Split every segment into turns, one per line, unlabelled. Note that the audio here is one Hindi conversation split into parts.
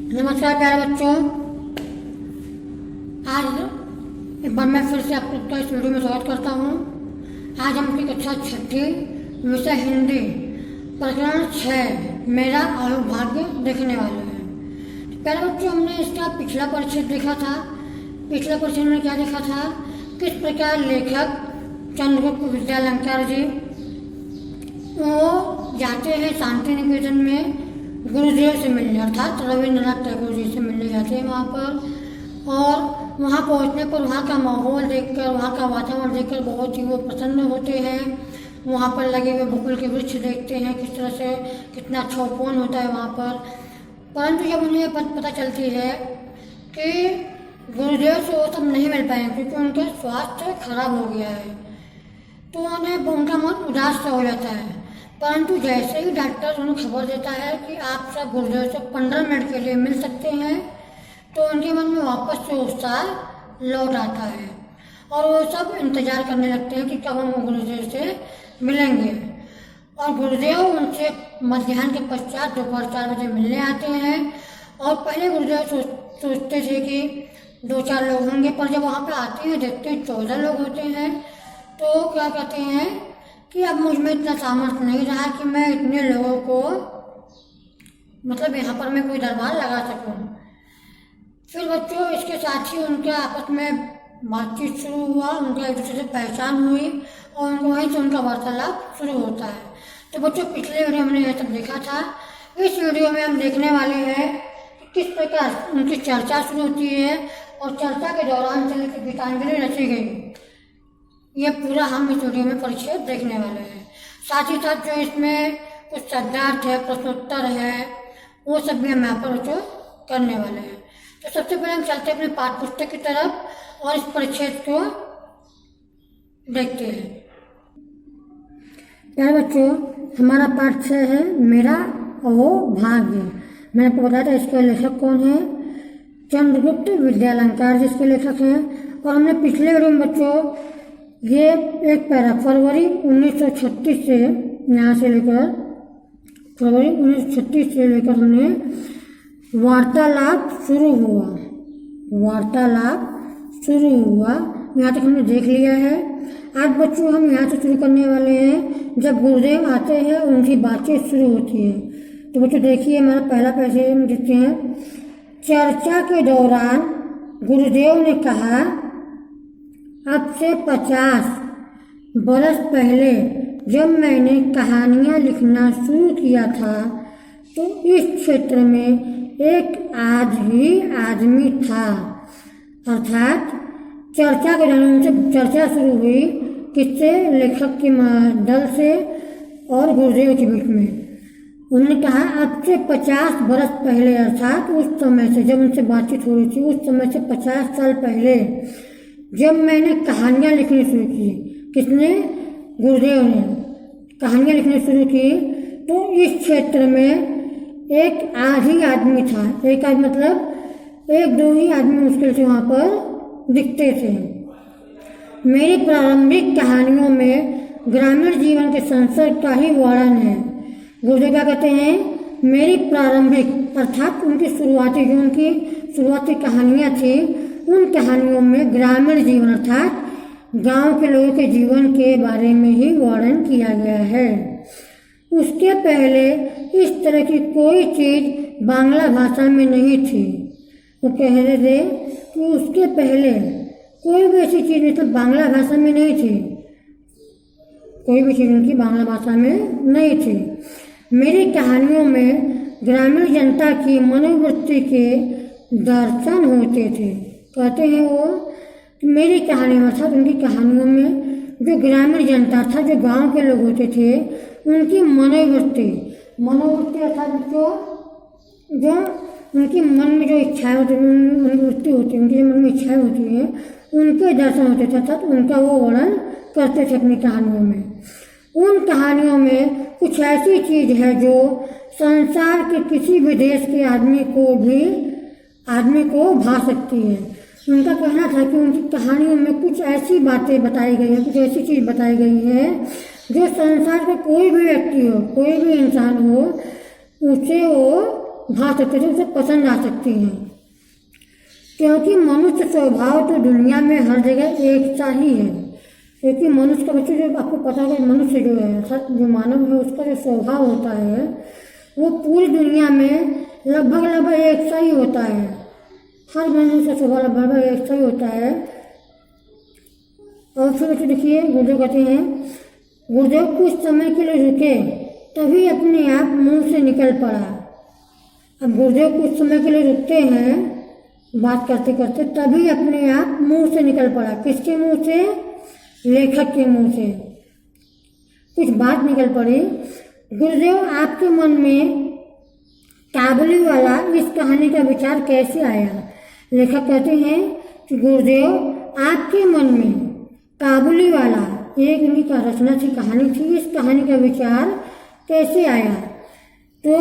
नमस्कार प्यारे बच्चों, आज एक बार मैं फिर से आप लोग का इस वीडियो में स्वागत करता हूँ। आज हम अपनी कक्षा 6 विषय हिंदी प्रकरण 6 मेरा अहोभाग्य देखने वाले हैं। तो प्यारे बच्चों, हमने इसका पिछला परिच्छेद देखा था। पिछले परिच्छेद में क्या देखा था, किस प्रकार लेखक चंद्रगुप्त विद्यालंकार जी वो जाते हैं शांति निकेतन में गुरुदेव से मिलने, अर्थात रविंद्रनाथ टैगोर जी से मिलने जाते हैं वहाँ पर। और वहाँ पहुँचने पर वहाँ का माहौल देखकर, वहाँ का वातावरण देखकर बहुत ही वो प्रसन्न होते हैं। वहाँ पर लगे हुए बकुल के वृक्ष देखते हैं, किस तरह से कितना अच्छा उपवन होता है वहाँ पर। परंतु जब उन्हें पता चलती है कि गुरुदेव से वो सब नहीं मिल पाएंगे क्योंकि उनका स्वास्थ्य खराब हो गया है, तो उनका मन उदास सा हो जाता है। परंतु जैसे ही डॉक्टर उन्हें खबर देता है कि आप सब गुरुदेव से 15 मिनट के लिए मिल सकते हैं, तो उनके मन में वापस से उत्साह लौट आता है और वो सब इंतजार करने लगते हैं कि कब हम गुरुदेव से मिलेंगे। और गुरुदेव उनसे मध्याह्न के पश्चात दोपहर 4 बजे मिलने आते हैं। और पहले गुरुदेव सोचते थे कि 2-4 लोग होंगे, पर जब वहाँ पर आते हैं देखते हैं 14 लोग होते हैं। तो क्या कहते हैं कि अब मुझ में इतना सामर्थ्य नहीं रहा कि मैं इतने लोगों को यहाँ पर मैं कोई दरबार लगा सकूं। फिर बच्चों, इसके साथ ही उनके आपस में बातचीत शुरू हुआ, उनका एक दूसरे से पहचान हुई और उनको वहीं से उनका वार्तालाप शुरू होता है। तो बच्चों, पिछले वीडियो में हमने यह सब देखा था। इस वीडियो में हम देखने वाले हैं कि किस प्रकार उनकी चर्चा शुरू होती है और चर्चा के दौरान चले की गीतांजलि रची गई। ये पूरा हम इस वीडियो में परिच्छेद देखने वाले हैं। साथ ही साथ जो इसमें कुछ शब्दार्थ है, प्रश्नोत्तर है, वो सब भी हम यहाँ पर करने वाले हैं। तो सबसे पहले हम चलते हैं अपने पाठ्य पुस्तक की तरफ और इस परिच्छेद को देखते हैं। प्यारे बच्चों, हमारा पाठ 6 है मेरा अहोभाग्य। मैंने आपको बताया था इसके लेखक कौन है, चंद्रगुप्त विद्यालंकार जिसके लेखक हैं। और हमने पिछले वीडियो में बच्चों ये एक पैरा फरवरी 1936 से यहाँ से लेकर फरवरी 1936 से लेकर हमने वार्तालाप शुरू हुआ यहाँ तक हमने देख लिया है। आज बच्चों हम यहाँ से शुरू करने वाले हैं जब गुरुदेव आते हैं उनकी बातचीत शुरू होती है। तो बच्चों देखिए, हमारा पहला पैसे हम देखते हैं। चर्चा के दौरान गुरुदेव ने कहा, अब से 50 बरस पहले जब मैंने कहानियाँ लिखना शुरू किया था तो इस क्षेत्र में एक आदमी था। अर्थात चर्चा के दौरान उनसे चर्चा शुरू हुई, किससे, लेखक के दल से और गुरुदेव के बीच में। उन्होंने कहा अब से 50 बरस पहले, अर्थात उस समय से जब उनसे बातचीत हो रही थी, उस समय से 50 साल पहले जब मैंने कहानियाँ लिखनी शुरू की। किसने? गुरुदेव ने कहानियाँ लिखनी शुरू की। तो इस क्षेत्र में एक आदमी था। एक आदमी मतलब 1-2 ही आदमी मुश्किल से वहाँ पर दिखते थे। मेरी प्रारंभिक कहानियों में ग्रामीण जीवन के संसर्ग का ही वर्णन है। गुरुदेव क्या कहते हैं, मेरी प्रारंभिक अर्थात उनकी शुरुआती कहानियाँ थी, उन कहानियों में ग्रामीण जीवन अर्थात गांव के लोगों के जीवन के बारे में ही वर्णन किया गया है। उसके पहले इस तरह की कोई चीज़ बांग्ला भाषा में नहीं थी। वो कह रहे थे कि उसके पहले कोई भी ऐसी चीज़ मतलब बांग्ला भाषा में नहीं थी, कोई भी चीज़ उनकी बांग्ला भाषा में नहीं थी। मेरी कहानियों में ग्रामीण जनता की मनोवृत्ति के दर्शन होते थे। कहते हैं वो कि मेरी कहानी में अर्थात उनकी कहानियों में जो ग्रामीण जनता था, जो गांव के लोग होते थे, उनकी मनोवृत्ति अर्थात जो उनकी मन में जो इच्छाएं होती है, मनोवृत्ति होती है, उनके मन में इच्छाएं होती है, उनके दर्शन होते थे, अर्थात उनका वो वर्णन करते थे अपनी कहानियों में। उन कहानियों में कुछ ऐसी चीज़ है जो संसार के किसी भी देश के आदमी को भा सकती है। उनका कहना था कि उनकी कहानियों में कुछ ऐसी बातें बताई गई है, कुछ ऐसी चीज़ बताई गई है जो संसार का कोई भी व्यक्ति हो, कोई भी इंसान हो, उसे वो भा सकते थे, उसे पसंद आ सकती हैं। क्योंकि मनुष्य स्वभाव तो दुनिया में हर जगह एक सा ही है। क्योंकि मनुष्य का बच्चे जो आपको पता है, मनुष्य जो है, जो मानव है, उसका जो स्वभाव होता है वो पूरी दुनिया में लगभग एक सा ही होता है। हर मनुष्य का स्वभाव लगभग एक सा ही होता है। और फिर बच्चे देखिए, गुरुदेव कहते हैं, गुरुदेव कुछ समय के लिए रुके, तभी अपने आप मुंह से निकल पड़ा। अब गुरुदेव कुछ समय के लिए रुकते हैं बात करते करते, तभी अपने आप मुंह से निकल पड़ा। किसके मुंह से? लेखक के मुंह से कुछ बात निकल पड़ी। गुरुदेव, आपके मन में काबुली वाला इस कहानी का विचार कैसे आया? लेखक कहते हैं कि गुरुदेव, आपके मन में काबुली वाला, एक उन्हीं का रचना थी, कहानी थी, इस कहानी का विचार कैसे आया? तो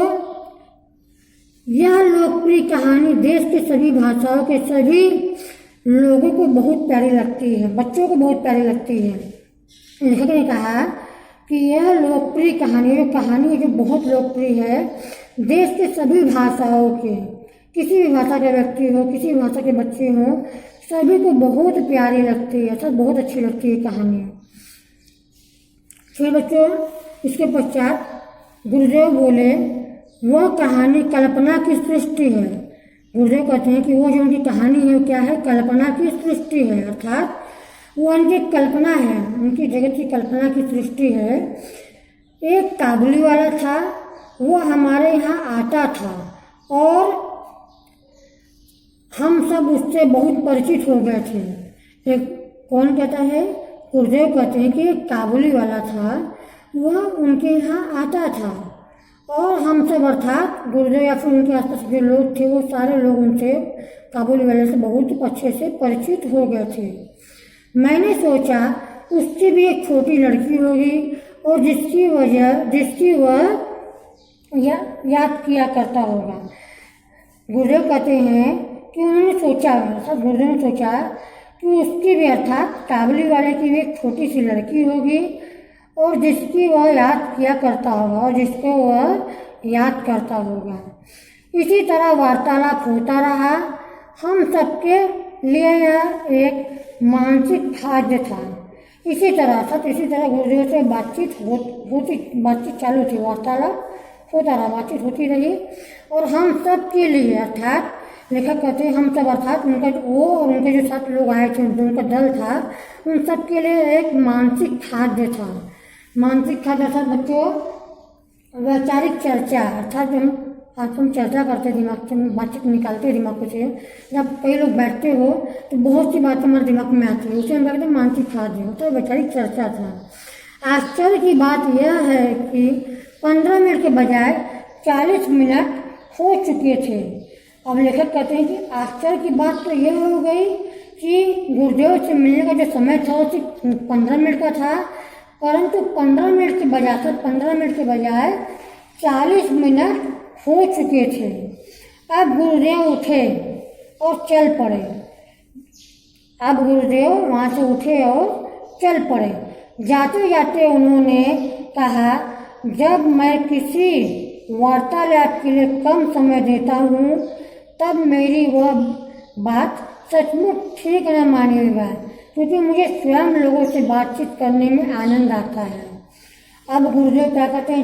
यह लोकप्रिय कहानी देश के सभी भाषाओं के सभी लोगों को बहुत प्यारी लगती है, बच्चों को बहुत प्यारी लगती है। लेखक ने कहा कि यह लोकप्रिय कहानी है जो बहुत लोकप्रिय है, देश के सभी भाषाओं के, किसी भी भाषा के व्यक्ति हो, किसी भी भाषा के बच्चे हो, सभी को बहुत प्यारी लगती है, सब बहुत अच्छी लगती है कहानी। फिर बच्चों, इसके पश्चात गुरुदेव बोले, वह कहानी कल्पना की सृष्टि है। गुरुदेव कहते हैं कि वो जो उनकी कहानी है वो क्या है? कल्पना की सृष्टि है, अर्थात वो उनकी कल्पना है, उनकी जगत की कल्पना की सृष्टि है। एक काबुली वाला था, वो हमारे यहाँ आता था और हम सब उससे बहुत परिचित हो गए थे। एक कौन कहता है? गुरुदेव कहते हैं कि एक काबुली वाला था, वह उनके यहाँ आता था और हम सब, अर्थात गुरुदेव या फिर उनके आसपास जो लोग थे, वो सारे लोग उनसे, काबुली वाले से बहुत अच्छे से परिचित हो गए थे। मैंने सोचा उसकी भी एक छोटी लड़की होगी और जिसकी वह याद किया करता होगा। गुरुदेव कहते हैं कि उन्होंने सोचा, सब गुरुदेव ने सोचा कि उसकी भी, अर्थात काबुली वाले की भी एक छोटी सी लड़की होगी और जिसकी वह याद किया करता होगा और जिसको वह याद करता होगा। इसी तरह वार्तालाप होता रहा। हम सबके लिए यह एक मानसिक खाद्य था। इसी तरह गुरुदेव से बातचीत चालू थी, वार्तालाप होता रहा, बातचीत होती रही और हम सब के लिए, अर्थात लेखक कहते हैं हम सब, अर्थात उनका वो और उनके जो 7 लोग आए थे, उनका दल था, उन सब के लिए एक मानसिक खाद्य था। मानसिक खाद्य अर्थात बच्चों वैचारिक चर्चा, अर्थात हम चर्चा करते दिमाग से, बातचीत निकालते दिमाग से, जब कई लोग बैठते हो तो बहुत सी बातें हमारे दिमाग में आती है, उसे हम कहते हैं मानसिक खाद्य, तो वैचारिक चर्चा था। आश्चर्य की बात यह है कि 15 मिनट के बजाय 40 मिनट हो चुके थे। अब लेखक कहते हैं कि आश्चर्य की बात तो यह हो गई कि गुरुदेव से मिलने का जो समय था वो सिर्फ 15 मिनट का था, परंतु 15 मिनट के बजाय 40 मिनट हो चुके थे। अब गुरुदेव उठे और चल पड़े। वहाँ से उठे और चल पड़े। जाते जाते उन्होंने कहा, जब मैं किसी वार्तालाप के लिए कम समय देता हूँ तब मेरी वह बात सचमुच ठीक न मानिएगा, क्योंकि मुझे स्वयं लोगों से बातचीत करने में आनंद आता है। अब गुरुदेव क्या कहते हैं,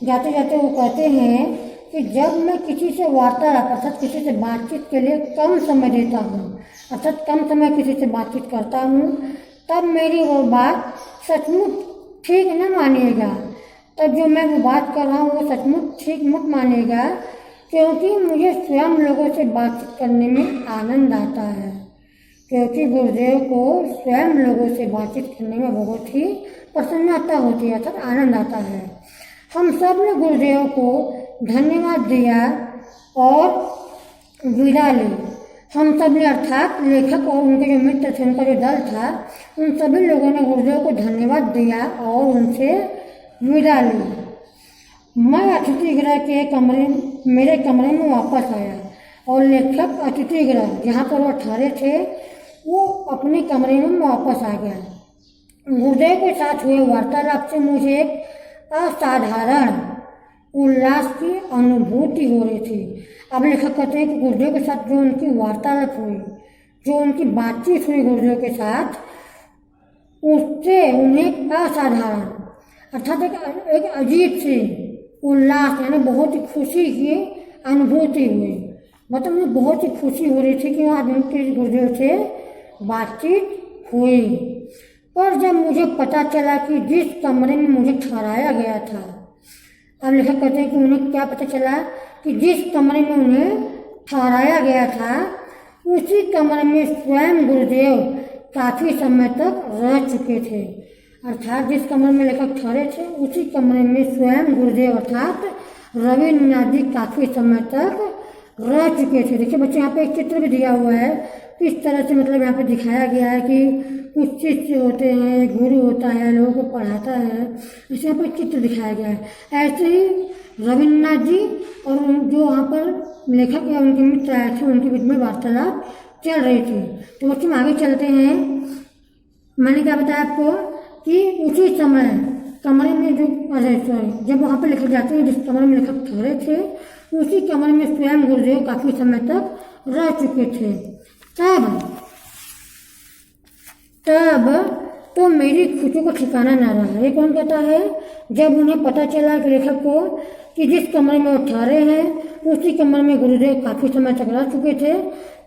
जाते जाते वो कहते हैं कि जब मैं किसी से वार्तालाप, अर्थात किसी से बातचीत के लिए कम समय देता हूँ, अर्थात कम समय किसी से बातचीत करता हूँ, तब मेरी वो बात सचमुच ठीक न मानिएगा। तब जो मैं वो बात कर रहा हूँ वो सचमुच ठीक मत मानिएगा, क्योंकि मुझे स्वयं लोगों से बातचीत करने में आनंद आता है। क्योंकि गुरुदेव को स्वयं लोगों से बातचीत करने में बहुत ही प्रसन्नता होती है, अर्थात आनंद आता है। हम सब ने गुरुदेव को धन्यवाद दिया और विदा ली। हम सब ने, अर्थात लेखक और उनके जो मित्र थे, उनका जो दल था, उन सभी लोगों ने गुरुदेव को धन्यवाद दिया और उनसे विदा ली। मैं अतिथि गृह के मेरे कमरे में वापस आया और लेखक अतिथि गृह जहाँ पर वो ठहरे थे वो अपने कमरे में वापस आ गया। गुरुदेव के साथ हुए वार्तालाप से मुझे एक असाधारण उल्लास की अनुभूति हो रही थी। अब लेखक कहते हैं कि गुरुदेव के साथ जो उनकी वार्तालाप हुई, जो उनकी बातचीत हुई गुरुदेव के साथ, उससे उन्हें असाधारण अर्थात एक अजीब सी उल्लास यानी बहुत ही खुशी की अनुभूति हुई। मतलब मुझे बहुत ही खुशी हो रही थी कि आज उनके गुरुदेव से बातचीत हुई। पर जब मुझे पता चला कि जिस कमरे में मुझे ठहराया गया था, अब लेखक कहते हैं कि उन्हें क्या पता चला कि जिस कमरे में उन्हें ठहराया गया था उसी कमरे में स्वयं गुरुदेव काफ़ी समय तक रह चुके थे। अर्थात जिस कमरे में लेखक ठहरे थे उसी कमरे में स्वयं गुरुदेव अर्थात रविन्द्रनाथ जी काफ़ी समय तक रह चुके थे। देखिए बच्चे, यहाँ पे एक चित्र भी दिया हुआ है, किस तरह से मतलब यहाँ पे दिखाया गया है कि कुछ शिष्य होते हैं, गुरु होता है, लोगों को पढ़ाता है, इसे यहाँ पर चित्र दिखाया गया है। ऐसे ही रविन्द्रनाथ जी और जो वहाँ पर लेखक या उनके मित्र आए थे उनके बीच में वार्तालाप चल रही थी। तो बच्चों आगे चलते हैं। मैंने क्या बताया आपको कि उसी समय कमरे में जो जब वहाँ पर लेखक जाते हैं जिस कमरे में लेखक ठहरे थे उसी कमरे में स्वयं गुरुदेव काफ़ी समय तक रह चुके थे। तब तो मेरी खुशी को ठिकाना न रहा। ये कौन कहता है? जब उन्हें पता चला कि लेखक को कि जिस कमरे में वो ठहरे हैं उसी कमरे में गुरुदेव काफ़ी समय तक रह चुके थे,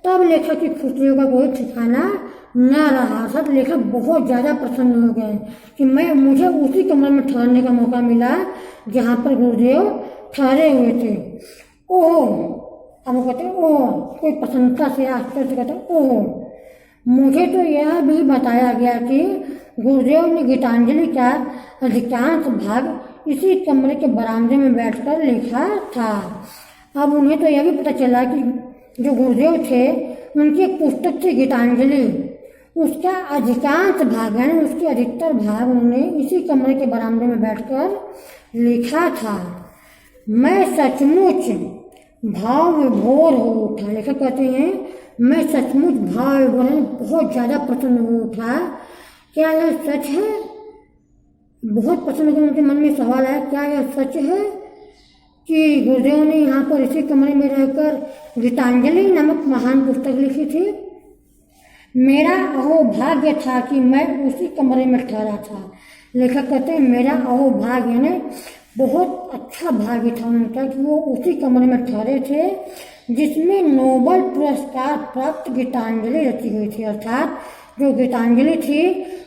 तब लेखक की खुशियों का कोई ठिकाना न रहा। अर्थात लेखक बहुत ज़्यादा प्रसन्न हो गए कि मुझे उसी कमरे में ठहरने का मौका मिला जहाँ पर गुरुदेव ठहरे हुए थे। ओह, अब वो कहते हैं ओह, कोई प्रसन्नता से आश्चर्य से कहते हैं ओह, मुझे तो यह भी बताया गया कि गुरुदेव ने गीतांजलि का अधिकांश भाग इसी कमरे के बरामदे में बैठकर लिखा था। अब उन्हें तो यह भी पता चला कि जो गुरुदेव थे उनकी एक पुस्तक थी गीतांजलि, उसका अधिकांश भाग यानी उसके अधिकतर भाग उन्होंने इसी कमरे के बरामदे में बैठकर लिखा था। मैं सचमुच भाव विभोर हो उठा। लेखक कहते हैं मैं सचमुच भाव विभोर बहुत ज़्यादा प्रसन्न हो उठा। क्या यह सच है? बहुत प्रसन्न होकर उनके मन में सवाल आया, क्या यह सच है कि गुरुदेव ने यहाँ पर इसी कमरे में रहकर गीतांजलि नामक महान पुस्तक लिखी थी? मेरा अहोभाग्य था कि मैं उसी कमरे में ठहरा था। लेखक कहते हैं मेरा अहोभाग्य यानी बहुत अच्छा भाग्य था उनका कि वो उसी कमरे में ठहरे थे जिसमें नोबेल पुरस्कार प्राप्त गीतांजलि रची गई थी। अर्थात जो गीतांजलि थी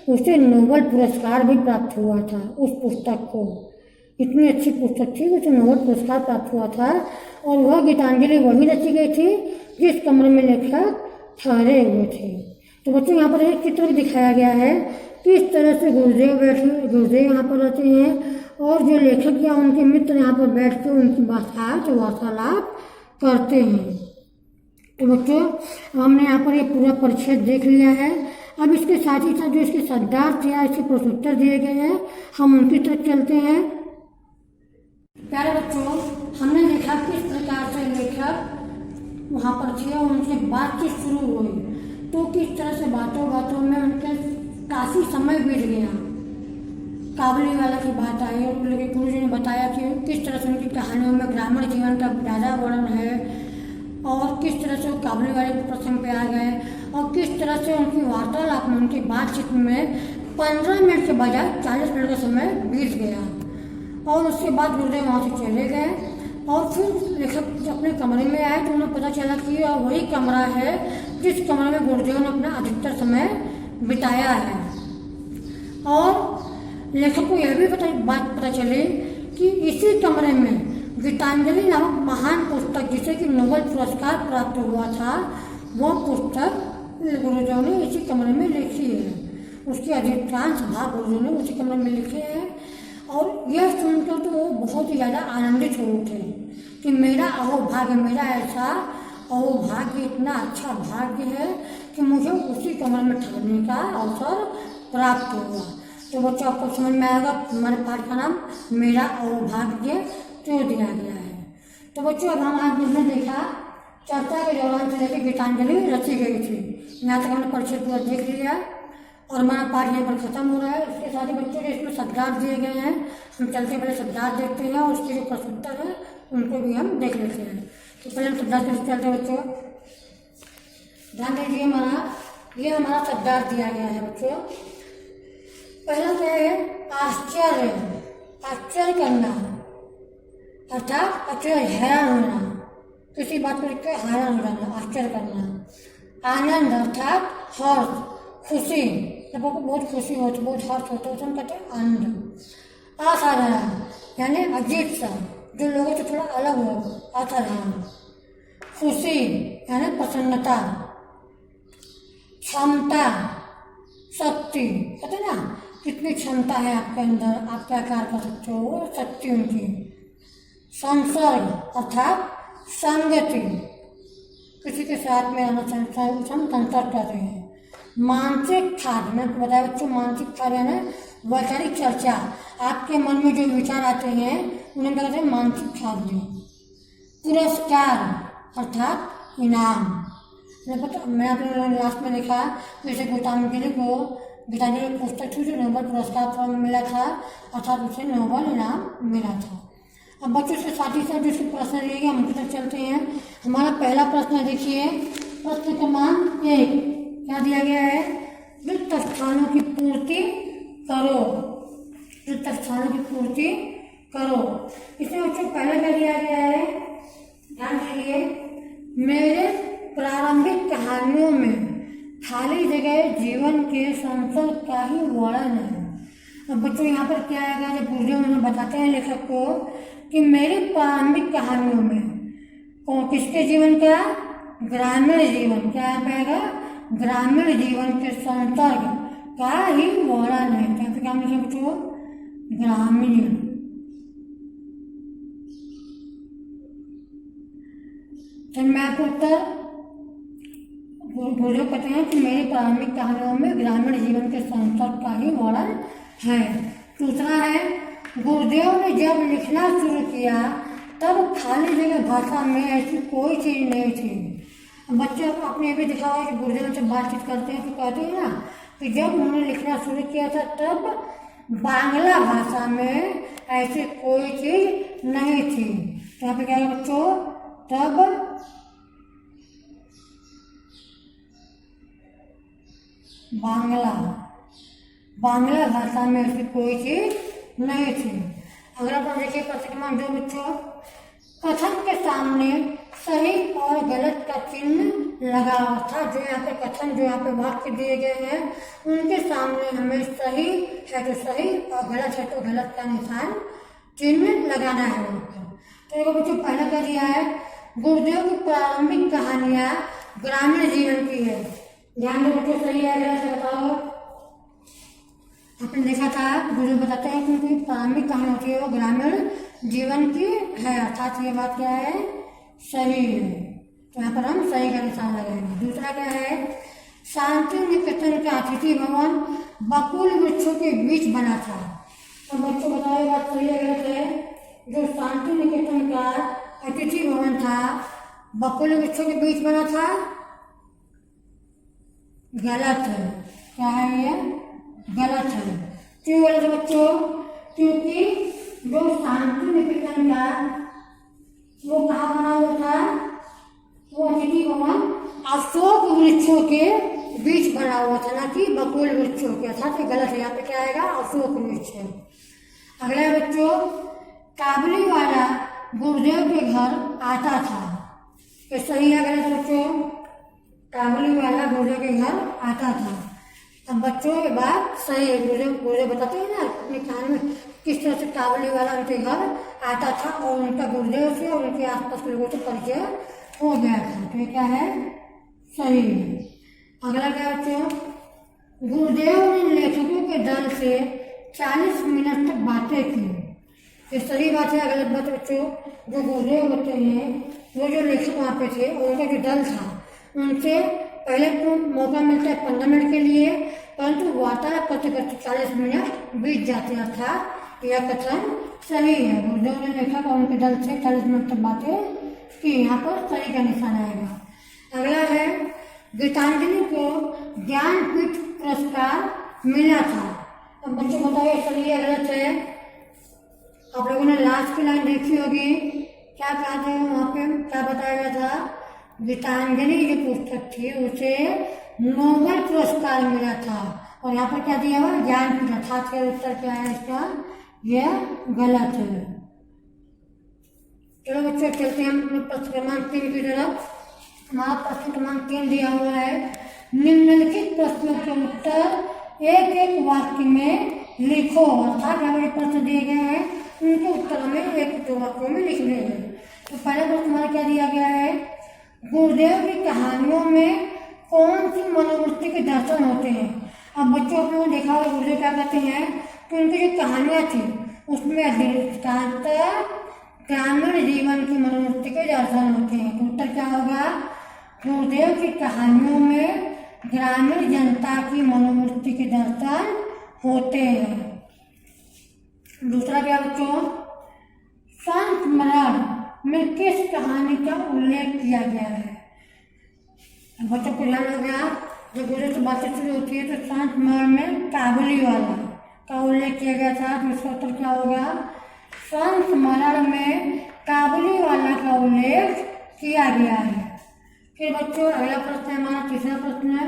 उसे नोबेल पुरस्कार भी प्राप्त हुआ था। उस पुस्तक को, इतनी अच्छी पुस्तक थी, उसे नोबेल पुरस्कार प्राप्त हुआ था और वह गीतांजलि वही रची गई थी जिस कमरे में लेखक ठहरे हुए थे। तो बच्चों यहाँ पर एक चित्र भी दिखाया गया है किस तरह से गुरुदेव यहाँ पर रहते हैं और जो लेखक या उनके मित्र यहाँ पर बैठ कर उनकी वार्तालाप करते हैं। तो बच्चों हमने यहाँ पर ये पूरा परिच्छेद देख लिया है। अब इसके साथ ही साथ जो इसके शब्दार्थ या इसके प्रश्नोत्तर दिए गए हैं हम उनकी तरफ चलते हैं। प्यारे बच्चों, हमने देखा किस प्रकार से लेखक वहाँ पर थे और उनसे बातचीत शुरू हुई, तो किस तरह से बातों में उनके काफ़ी समय बीत गया। काबुली वाला की बात आई और गुरु जी ने बताया कि किस तरह से उनकी कहानियों में ग्रामीण जीवन का ज़्यादा वर्णन है और किस तरह से वो काबुली वाले प्रसंग पे आ गए और किस तरह से उनकी वार्तालाप में उनकी बातचीत में 15 मिनट के बजाय 40 मिनट का समय बीत गया और उसके बाद गुरुदेव वहाँ से चले गए और फिर लेखक अपने कमरे में आए तो उन्हें पता चला कि यह वही कमरा है जिस कमरे में गुरुदेव ने अपना अधिकतर समय बिताया है। और लेखक को यह भी बात पता चली कि इसी कमरे में गीतांजलि नामक महान पुस्तक जिसे कि नोबेल पुरस्कार प्राप्त हुआ था वह पुस्तक गुरुदेव ने इसी कमरे में लिखी है। उसके अधिकांश भाग गुरुदेव ने उसी कमरे में लिखे हैं और यह सुनकर तो वो बहुत ही ज़्यादा आनंदित हो उठे कि मेरा अहोभाग्य, मेरा ऐसा अहोभाग्य, इतना अच्छा भाग्य है कि मुझे उसी कमरे में ठहरने का अवसर प्राप्त हुआ। तो बच्चों आपको समझ में आएगा हमारे पाठ का नाम मेरा अहोभाग्य क्यों दिया गया है। तो बच्चों अब हम आज हमने देखा चर्चा के दौरान से लेकर गीतांजलि रची गई थी। यहाँ तक हमने परिचय पूरा देख लिया और हमारा पाठ यहाँ पर खत्म हो रहा है। इसके साथ ही बच्चों के इसमें शब्दार्थ दिए गए हैं, हम चलते पहले शब्दार्थ देखते हैं और उसके जो प्रश्नोत्तर है उनको भी हम देख लेते हैं। तो पहले हम शब्दार्थ से चलते हैं बच्चों, ध्यान दीजिए। ये हमारा शब्दार्थ दिया गया है बच्चों। पहला क्या है? आश्चर्य, आश्चर्य करना अर्थात आश्चर्य हैरान होना, किसी बात को देख कर हैरान हो जाना, आश्चर्य करना। आनंद अर्थात हर्ष, खुशी, जब आपको बहुत खुशी होती है, बहुत हर्ष होता है तो हम कहते हैं आनंद। असाधारण यानी अजीब सा, जो लोगों से थोड़ा अलग हो, असाधारण। खुशी यानी प्रसन्नता। क्षमता, शक्ति, कहते हैं ना कितनी क्षमता है आपके अंदर, आप क्या कार्य कर सकते हो, वो शक्ति उनकी। संसर्ग अर्थात संगति, किसी के साथ में रहना, संसर्ग कर रहे हैं। मानसिक खाद्य, मैंने आपको बताया बच्चों, मानसिक खाद्य है ना वैचारिक चर्चा, आपके मन में जो विचार आते हैं उन्हें कहते हैं मानसिक खाद्य। पुरस्कार अर्थात इनाम, मैंने अपने लास्ट में देखा जैसे गीतांजलि को पुस्तक थी जो नोबेल पुरस्कार मिला था, अर्थात उसे नोबेल इनाम मिला था। अब बच्चों से साथ ही साथ जिसके प्रश्न रहेगा हम उनकी तरफ चलते हैं। हमारा पहला प्रश्न देखिए, प्रश्न क्रमांक 1 क्या दिया गया है? रिक्त स्थानों की पूर्ति करो, रिक्त स्थानों की पूर्ति करो। इसमें बच्चों पहले क्या दिया गया है? ध्यान दीजिए, मेरे प्रारंभिक कहानियों में खाली जगह जीवन के संसर्ग का ही वर्णन है। अब बच्चों यहाँ पर क्या आएगा? जब गुरुदेव उन्हें बताते हैं लेखक को कि मेरी प्रारंभिक कहानियों में कौन किसके जीवन का? ग्रामीण जीवन, क्या आएगा? ग्रामीण जीवन के संसर्ग का ही वर्णन है। यहाँ पे क्या लिखे बच्चों? ग्रामीण। तो मैं आपको उत्तर गुरुदेव कहते हैं कि मेरी प्रारंभिक कहानियों में ग्रामीण जीवन के संसर्ग का ही वर्णन है। दूसरा है, गुरुदेव ने जब लिखना शुरू किया तब खाली जगह भाषा में ऐसी कोई चीज नहीं थी। बच्चे आपने भी देखा होगा कि गुरुदेव से बातचीत करते हैं तो कहते हैं ना कि जब उन्होंने लिखना शुरू किया था तब बांग्ला भाषा में ऐसी कोई चीज नहीं थी। तो यहाँ पे क्या है बच्चों? तब बांग्ला भाषा में ऐसी कोई चीज नहीं थी। अगर आप देखिए प्रश्न क्रमांक 2 बच्चों, कथन के सामने सही और गलत का चिन्ह लगा था। जो यहाँ पे कथन, जो यहाँ पे वाक्य दिए गए हैं उनके सामने हमें सही है तो सही और गलत है तो गलत का निशान चिन्ह लगाना है उनको। तो देखो बच्चों पहला क्या दिया है? गुरुदेव की प्रारंभिक कहानियां ग्रामीण जीवन की है। ध्यान दो बच्चों, सही है गलत है बताओ। आपने देखा था गुरुदेव बताते हैं कि उनकी प्रारंभिक कहानी होती है वो ग्रामीण जीवन की है, अर्थात ये बात क्या है? सही है। तो यहाँ पर हम सही का निशान लगाएंगे। दूसरा क्या है? शांति निकेतन का अतिथि भवन बकुल वृक्षों के बीच बना था। तो बच्चों बताओ बात सही है गलत है? जो शांति निकेतन का अतिथि भवन था बकुल वृक्षों के बीच बना था, गलत है। क्या है ये? गलत है। क्यों गलत है बच्चों? क्योंकि जो शांति निकेतन का वो कहाँ बना हुआ था? वो अतिथि भवन अशोक वृक्षों के बीच बना हुआ था, ना कि बकुल वृक्षों के। था तो गलत है। यहाँ पे क्या आएगा? अशोक वृक्ष है। अगला बच्चों, काबली वाला गुरुदेव के घर आता था। तो सही है गलत बच्चों? काबली वाला गुरुदेव के घर आता था। अब बच्चों ये बात सही है। गुरुदेव बताते हैं ना अपनी कहानी में किस तरह से काबली वाला उनके घर आता था और उनका गुरुदेव से और उनके आसपास के लोगों से परिचय हो गया था। तो ये क्या है? सही है। अगला क्या बच्चों? गुरुदेव ने लेखकों के दल से 40 मिनट तक बातें की। ये सही बात है गलत बात बच्चों? जो गुरुदेव होते हैं वो जो लेखक वहाँ पे थे और उनका जो दल था उनसे पहले तो मौका मिलता है 15 मिनट के लिए, परंतु वार्तालाप करते करते 40 मिनट बीत जाते हैं। अर्थात यह कथन सही है। गुरुदेव ने लेखक और उनके दल से 40 मिनट तक बातें की। यहाँ पर सही का निशान आएगा। अगला है, गीतांजलि को ज्ञानपीठ पुरस्कार मिला था। अब बच्चों बताइए चलिए गलत है। आप लोगों ने लास्ट की लाइन देखी होगी, क्या कहा था वहाँ पे, क्या बताया गया था? गीतांजलि जो पुस्तक थी उसे नोबेल पुरस्कार मिला था। और यहाँ पर क्या दिया हुआ? ज्ञानपीठ। अर्थात का उत्तर क्या है इसका? यह गलत है। चलो बच्चों चलते हैं हम प्रश्न क्रमांक 3 की तरफ। हमारा प्रश्न क्रमांक 3 दिया हुआ है, निम्नलिखित प्रश्नों के उत्तर एक एक वाक्य में लिखो। अर्थात हमारे प्रश्न दिए गए हैं, उनके उत्तर हमें एक दो वाक्यों में लिखने हैं। तो पहला प्रश्न हमारा क्या दिया गया है? गुरुदेव की कहानियों में कौन सी मनोवृत्ति के दर्शन होते हैं? अब बच्चों आप लोगों ने देखा होगा गुरुदेव क्या कहते हैं, तो उनकी जो कहानियाँ थी उसमें ग्रामीण जीवन की मनोवृत्ति के दर्शन होते हैं। तो उत्तर क्या होगा? गुरुदेव की कहानियों में ग्रामीण जनता की मनोवृत्ति के दर्शन होते हैं। दूसरा क्या बच्चों? संत स्मरण में किस कहानी का उल्लेख किया गया है? बच्चों को ध्यान हो गया, जब गुरुदेव से बातचीत शुरू होती है तो संत स्मरण में काबुली वाला का उल्लेख किया गया था। तो इसका उत्तर क्या होगा? संत स्मरण में काबुली वाला का उल्लेख किया गया है। फिर बच्चों अगला प्रश्न है हमारा, तीसरा प्रश्न है,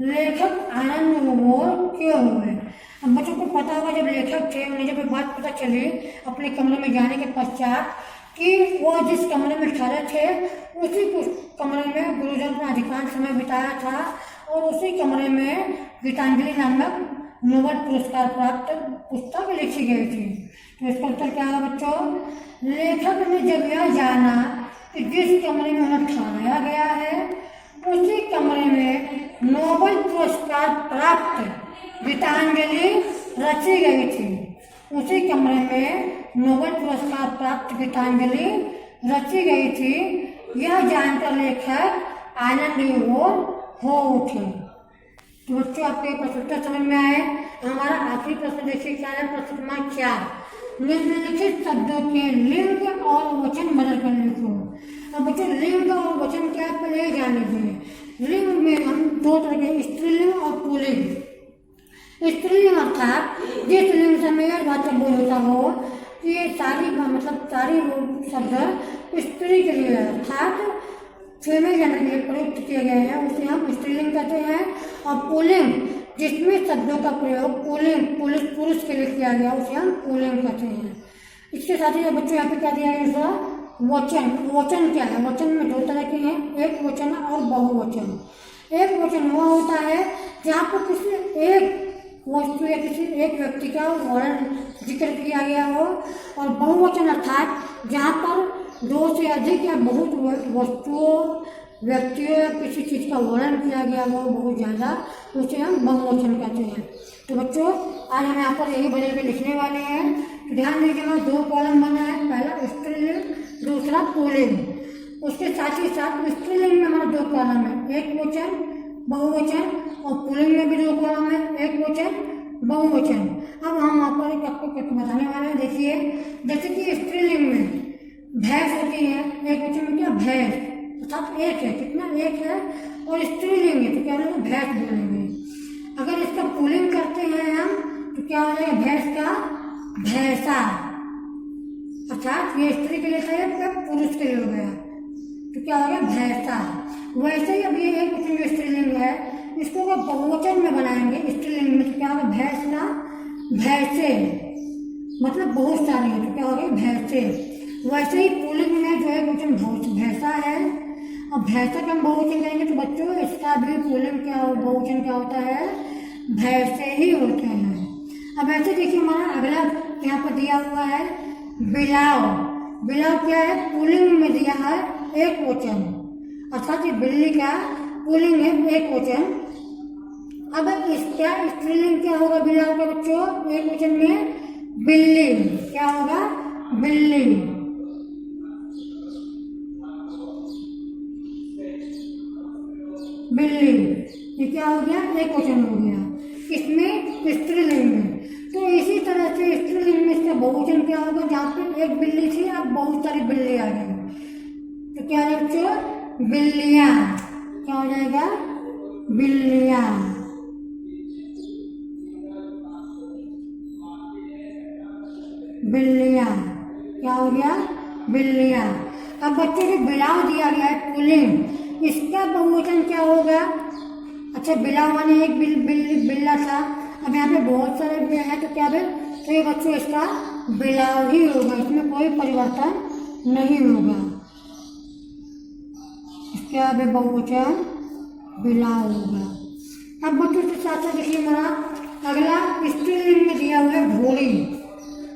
लेखक आनंद विभोर क्यों हुए? अब बच्चों को पता होगा जब लेखक थे उन्हें जब बात पता चली अपने कमरे में जाने के पश्चात कि वो जिस कमरे में ठहरे थे उसी कमरे में गुरुदेव ने अधिकांश समय बिताया था और उसी कमरे में गीतांजलि नामक नोबेल पुरस्कार प्राप्त पुस्तक लिखी गई थी। तो इसका उत्तर क्या है बच्चों? लेखक ने जब यह जाना कि जिस कमरे में उन्हें ठहराया गया है उसी कमरे में नोबेल पुरस्कार प्राप्त गीतांजलि रची गई थी, उसी कमरे में नोबेल पुरस्कार प्राप्त गीतांजलि रची गई थी, यह जानकर लेखक आनंद विभोर हो उठे। तो बच्चों आपके प्रश्न समझ में आए। हमारा आखिरी प्रश्न देखिए क्या है, प्रश्न क्रमांक 4, निम्नलिखित शब्दों के लिंग और वचन बदल कर लिखो। अब बच्चों लिंग और वचन क्या है पहले जान लीजिए। लिंग में हम दो तरह के, स्त्रीलिंग और पुल्लिंग। स्त्रीलिंग अर्थात जिस लिंग से मेल वाचक बोध होता हो, ये सारी मतलब सारी शब्द स्त्री के लिए अर्थात फीमेल जेंडर के लिए प्रयुक्त किए गए हैं उसे हम स्त्रीलिंग कहते हैं। और पुल्लिंग जिसमें शब्दों का प्रयोग पुरुष के लिए किया गया उसे हम पुल्लिंग कहते हैं। इसके साथ ही बच्चों यहाँ पे क्या दिया गया? वचन। वचन क्या है? वचन में दो तरह के हैं, एक वचन और बहुवचन। एक वचन वो होता है जहाँ पर किसी एक वस्तु या किसी एक व्यक्ति का वर्णन जिक्र किया गया हो, और बहुवचन अर्थात जहाँ पर दो से अधिक या बहुत वस्तुओं व्यक्तियों या किसी चीज़ का वर्णन किया गया हो बहुत ज़्यादा, उसे हम बहुवचन कहते हैं। तो बच्चों आज हम यहाँ पर यही बदल के लिखने वाले हैं। तो ध्यान दीजिए हमारा दो कॉलम बना है, पहला स्त्रीलिंग दूसरा पुल्लिंग। उसके साथ ही साथ स्त्रीलिंग में हमारा दो कॉलम है, एक वचन बहुवचन, और पुल्लिंग में भी दो कॉलम है, एक वचन बहुवचन। अब हम वहाँ पर आपको बताने वाले हैं। देखिए जैसे कि स्त्रीलिंग में भैंस होती है, एक वचन में क्या भैंस अर्थात एक है, कितना एक है, और स्त्रीलिंग है तो क्या बोलेंगे? भैंस बोलेंगे। अगर इसका पुल्लिंग करते हैं हम तो क्या हो जाएगा? भैंस का भैंसा, अर्थात ये स्त्री के लिए था या पुरुष के लिए हो गया तो क्या हो गया? भैंसा। वैसे ही अब ये एक वचन जो स्त्रीलिंग है इसको अगर बहुवचन में बनाएंगे स्त्रीलिंग में तो क्या होगा? भैंसना भैंसे, मतलब बहुत सारे हैं तो क्या हो गया? भैंसे। वैसे ही पुल्लिंग में जो है वचन भैंसा है, और भैंसा का हम बहुवचन करेंगे तो बच्चों इसका भी पुल्लिंग क्या बहुवचन क्या होता है? भैंसे ही होते हैं। अब ऐसे देखिए हमारा अगला यहाँ पर दिया हुआ है बिलाव। बिलाव क्या है? पुल्लिंग में दिया है एक वचन, अर्थात ये बिल्ली का पुल्लिंग है एक वचन। अब इसका स्त्रीलिंग क्या होगा बिलाव का बच्चों? एक वचन में बिल्ली, क्या होगा? बिल्ली। बिल्ली ये क्या हो गया? एक वचन हो गया इसमें स्त्रीलिंग में। तो इसी तरह से स्त्रीलिंग में इसका बहुवचन क्या होगा? जहाँ पे एक बिल्ली थी अब बहुत सारी बिल्ली आ गई तो क्या है बच्चों? बिल्लियाँ। क्या हो जाएगा? बिल्लियाँ। बिल्लियाँ। क्या हो गया? बिल्लियाँ। अब बच्चों को बिलाव दिया गया है पुल्लिंग, इसका बहुवचन क्या होगा? अच्छा, बिलाव माने एक बिल्ला था, अब यहाँ पे बहुत सारे हैं तो क्या है? तो ये बच्चों इसका बिलाव ही होगा, इसमें कोई परिवर्तन नहीं होगा। इसका भी बहुवचन बिलाव होगा। अब बच्चों के साथ साथ देखिए हमारा अगला स्त्रीलिंग में दिया हुआ है घोड़ी।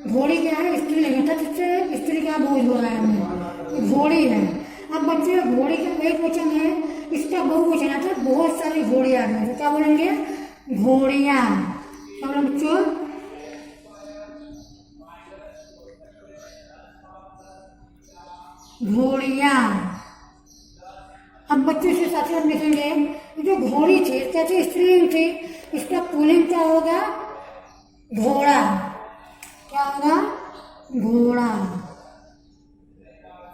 घोड़ी क्या है? स्त्रीलिंग है, जिससे स्त्री का बोझ हो रहा है हमें, घोड़ी है। अब बच्चों घोड़ी का एक वचन है, इसका बहुवचन है, तो बहुत सारी घोड़ियाँ हैं, तो क्या बोलेंगे? घोड़ियाँ। क्या बोले बच्चों? घोड़ियाँ। अब बच्चों से साथ साथ देखेंगे जो घोड़ी थी कैसे स्त्रीलिंग थी, इसका पुल्लिंग क्या होगा? घोड़ा। क्या होगा? घोड़ा।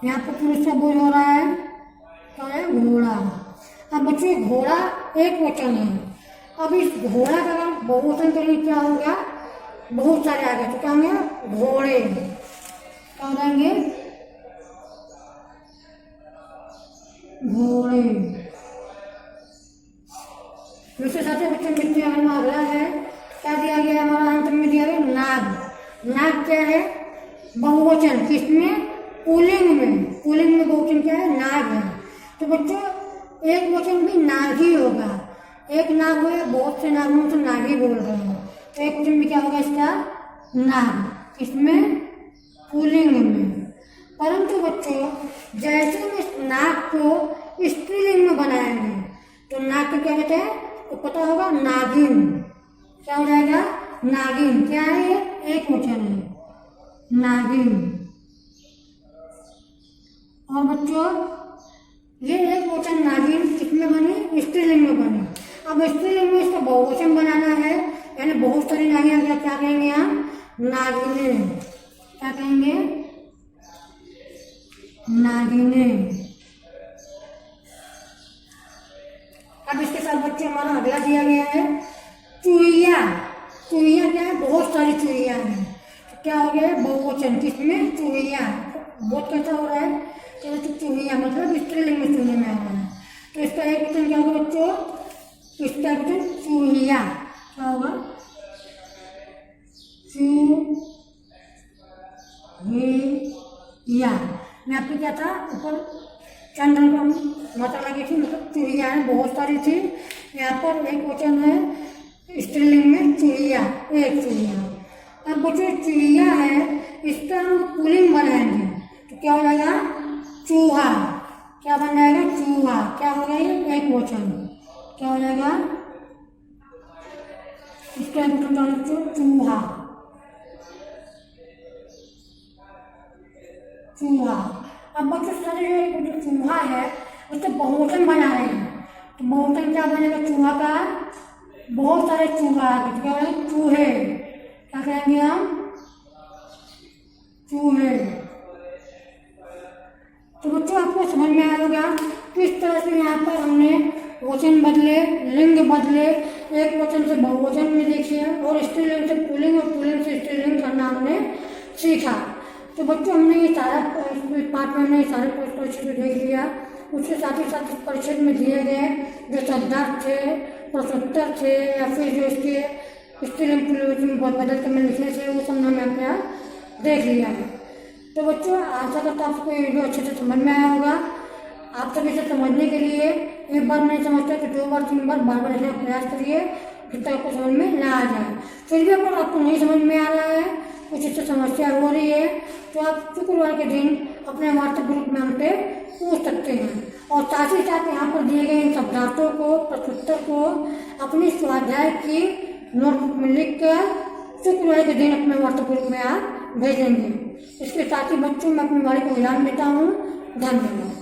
यहाँ पर पुरुष का बोझ हो रहा है, क्या है? घोड़ा। अब बच्चों घोड़ा एक वचन है, अब इस घोड़ा का बहुवचन के लिए क्या होगा? बहुत सारे आ गए, तो क्या होंगे? घोड़े। क्या हो जाएंगे? घोड़े। दूसरे साथ बच्चे मिट्टी में अगला है, क्या दिया गया हमारा अंत में दिया गया? नाग। नाग क्या है? बहुवचन, किसमें? पुल्लिंग में। पुल्लिंग में बहुवचन क्या है? नाग है। तो बच्चों एक वचन भी नाग ही होगा, एक नाग हुआ, बहुत से नाग में तो नाग ही बोल रहे हैं, तो एक वचन भी क्या होगा इसका? नाग। इसमें पुल्लिंग में। परंतु बच्चों जैसे हम इस नाग को स्त्रीलिंग में बनाएंगे तो नाग को क्या कहते हैं? तो पता होगा, नागिन। क्या हो जाएगा? नागिन। क्या है ये? एक वचन है, नागिन। और बच्चों ये एक वचन नागिन किसमें बनी? स्त्रीलिंग में बनी। अब स्त्रीलिंग में इसका बहुवचन बनाना है, यानी बहुत सारी नागिन, क्या कहेंगे हम? नागिने। क्या कहेंगे? नागिने। अब इसके साथ बच्चे हमारा अगला दिया गया है चूहिया। चूहिया क्या है? बहुत सारी चूहिया हैं, तो क्या हो गया है? बहुवचन, किसमें? चूहिया। बहुत कैसा हो रहा है? तो चूहिया मतलब स्त्रीलिंग में चूहिया में आ रहा है, तो इसका एक वचन क्या होगा बच्चों? इसका एक वचन चूहिया। क्या होगा? चूहिया। मैं आपको क्या था ऊपर चंद्र का मात्रा लगी थी, मतलब चूहिया है, बहुत सारी थी। यहाँ पर एक वचन है स्त्रीलिंग में चूहिया, एक चूहिया। अब बच्चों चूहिया है, इसका हम पुल्लिंग बनाएंगे तो क्या हो जाएगा? चूहा। क्या बन जाएगा? चूहा। क्या होगा ये? एक वचन। क्या हो जाएगा? इसका एक वचन चूहा। चूहा। अब बच्चों सारे जो चूहा है उससे बहुवचन बना रहे हैं, तो बहुवचन क्या बनेगा? चूहा का बहुत सारे चूहा आ गए, क्या बनेगा? चूहे। क्या कहेंगे हम? चूहे। तो बच्चों आपको समझ में आया होगा किस तरह से यहाँ पर हमने वचन बदले, लिंग बदले, एक वचन से बहुवचन में देखिए, और स्त्रीलिंग से पुल्लिंग और पुल्लिंग से स्त्रीलिंग करना हमने सीखा। तो बच्चों हमने ये सारा पार्ट में हमने सारे परिच्छेद देख लिया। उसके साथ ही साथ परिच्छेद में दिए गए जो शब्दार्थ थे, प्रश्नोत्तर थे, या फिर जो इसके स्त्रीलिंग पुल्लिंग बदल के में लिखने थे, वो सब हमने अपने यहाँ देख लिया है। तो बच्चों आशा करता हूँ आपको ये वीडियो अच्छे से समझ में आया होगा। आप सब इसे समझने के लिए एक बार नहीं समझते तो 2 बार 3 बार बार लिखने का प्रयास करिए, जब तक आपको समझ में ना आ जाए। फिर भी अगर आपको नहीं समझ में आ रहा है, कुछ इससे समस्या हो रही है, तो आप शुक्रवार के दिन अपने व्हाट्सएप ग्रुप में हमसे पूछ सकते हैं, और साथ ही साथ यहाँ पर दिए गए इन शब्दार्थों को, प्रश्नोत्तर को अपनी स्वाध्याय की नोटबुक में लिख कर शुक्रवार के दिन अपने व्हाट्सएप ग्रुप में आप भेजेंगे। इसके साथ ही बच्चों मैं अपनी बारी को विराम देता हूँ। धन्यवाद।